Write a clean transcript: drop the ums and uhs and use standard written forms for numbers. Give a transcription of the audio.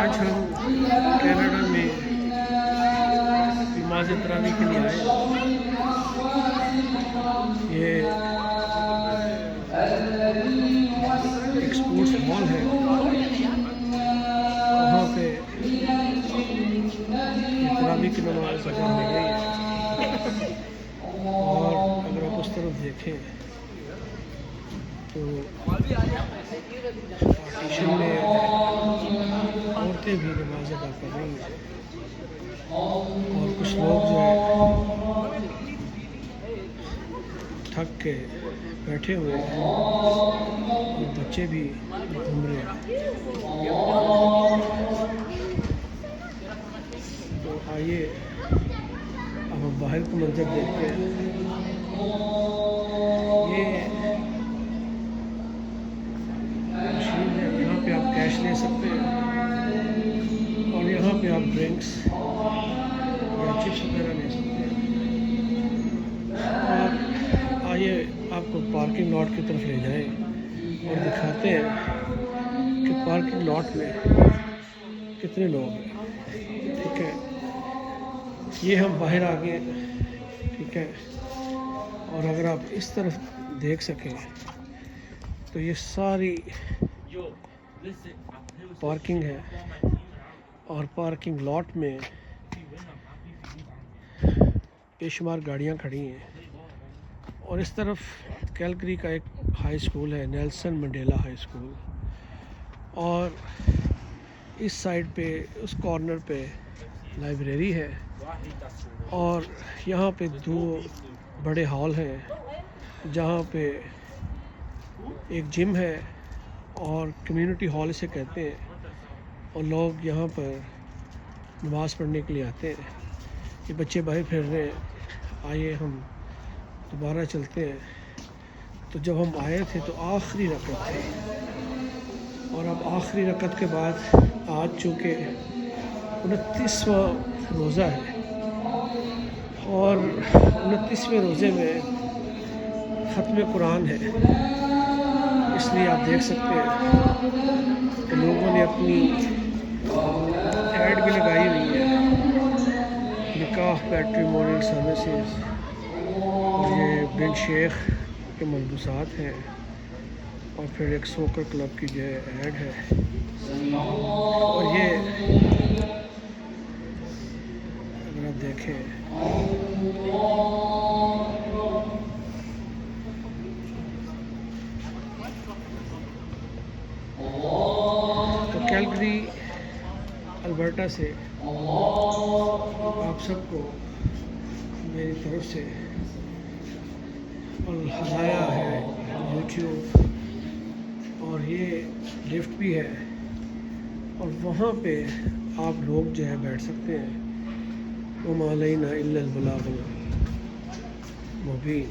آج ہم کینیڈا میں نماز تراویح کے لیے آئے. یہ ایک اسپورٹس مال ہے, وہاں پہ تراویح کی نماز ادا ہو رہی ہے. اور اگر آپ اس طرف دیکھیں تو پارٹیشن میں عورتیں بھی نماز ادا کر رہی ہیں, اور کچھ لوگ جو ہے تھک کے بیٹھے ہوئے ہیں, اور بچے بھی گھوم رہے ہیں. تو آئیے اب ہم باہر کا منظر دیکھتے ہیں. یہ مشین ہے, یہاں پہ آپ کیش لے سکتے ہیں, اور یہاں پہ آپ ڈرنکس یا چپس وغیرہ لے سکتے ہیں. اور آئیے آپ کو پارکنگ لاٹ کی طرف لے جائیں اور دکھاتے ہیں کہ پارکنگ لاٹ میں کتنے لوگ ہیں. ٹھیک ہے, یہ ہم باہر آ گئے. ٹھیک ہے, اور اگر آپ اس طرف دیکھ سکیں تو یہ ساری پارکنگ ہے, اور پارکنگ لاٹ میں بے شمار گاڑیاں کھڑی ہیں. اور اس طرف کیلگری کا ایک ہائی اسکول ہے, نیلسن منڈیلا ہائی اسکول, اور اس سائڈ پہ اس کارنر پہ لائبریری ہے, اور یہاں پہ دو بڑے ہال ہیں جہاں پہ ایک جم ہے اور کمیونٹی ہال اسے کہتے ہیں, اور لوگ یہاں پر نماز پڑھنے کے لیے آتے ہیں. یہ بچے باہر پھر رہے ہیں. آئیے ہم دوبارہ چلتے ہیں. تو جب ہم آئے تھے تو آخری رکعت تھی, اور اب آخری رکعت کے بعد آج چونکہ 29واں روزہ ہے, اور 29ویں روزے میں ختم قرآن ہے, اس لیے آپ دیکھ سکتے ہیں کہ لوگوں نے اپنی ایڈ بھی لگائی ہوئی ہے, نکاح پیٹریمونیل سروسز, اور یہ بن شیخ کے ملبوسات ہیں, اور پھر ایک سوکر کلب کی جو ایڈ ہے. اور یہ اگر آپ دیکھیں تو کیلگری البرٹا سے آپ سب کو میری طرف سے الہدایہ ہے یوٹیوب, اور یہ لفٹ بھی ہے, اور وہاں پہ آپ لوگ جو ہے بیٹھ سکتے ہیں. وما علینا الا البلاغ المبین.